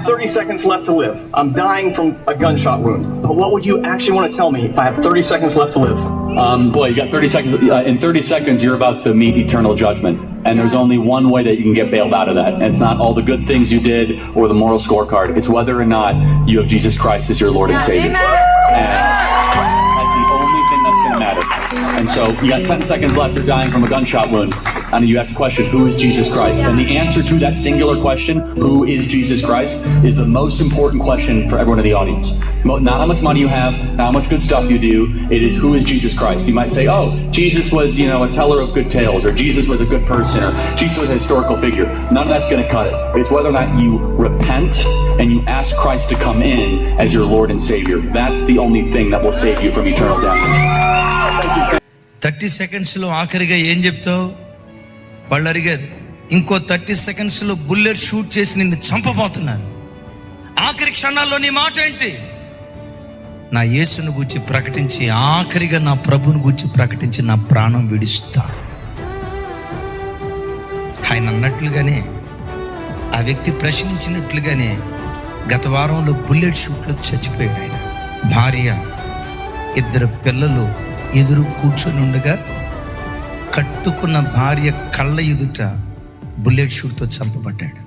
have 30 seconds left to live. I'm dying from a gunshot wound. But what would you actually want to tell me if I have 30 seconds left to live? Boy, you got 30 seconds. In 30 seconds, you're about to meet eternal judgment. And there's only one way that you can get bailed out of that. And it's not all the good things you did or the moral scorecard. It's whether or not you have Jesus Christ as your Lord and Savior. And that's the only thing that's going to matter. And so you got 10 seconds left. You're dying from a gunshot wound. And you ask the question, who is Jesus Christ? And the answer to that singular question, who is Jesus Christ, is the most important question for everyone in the audience. Not how much money you have, not how much good stuff you do. It is, who is Jesus Christ? You might say, oh, Jesus was, a teller of good tales, or Jesus was a good person, or Jesus was a historical figure. None of that's going to cut it. It's whether or not you repent and you ask Christ to come in as your Lord and Savior. That's the only thing that will save you from eternal death. 30 secondsలో ఆఖరిగా ఏం చెప్తావు? వాళ్ళు అడిగారు, ఇంకో 30 సెకండ్స్లో bullet shoot చేసి నిన్ను చంపబోతున్నాను, ఆఖరి క్షణాల్లో నీ మాట ఏంటి? నా యేసును గూర్చి ప్రకటించి, ఆఖరిగా నా ప్రభుని గూర్చి ప్రకటించి నా ప్రాణం విడుస్తా. ఆయన అన్నట్లుగానే, ఆ వ్యక్తి ప్రశ్నించినట్లుగానే గత వారంలో బుల్లెట్ షూట్లో చచ్చిపోయాడు ఆయన. భార్య, 2 పిల్లలు ఎదురు కూర్చొని ఉండగా కట్టుకున్న భార్య కళ్ళ ఎదుట బుల్లెట్ షూట్తో చంపబడ్డాడు.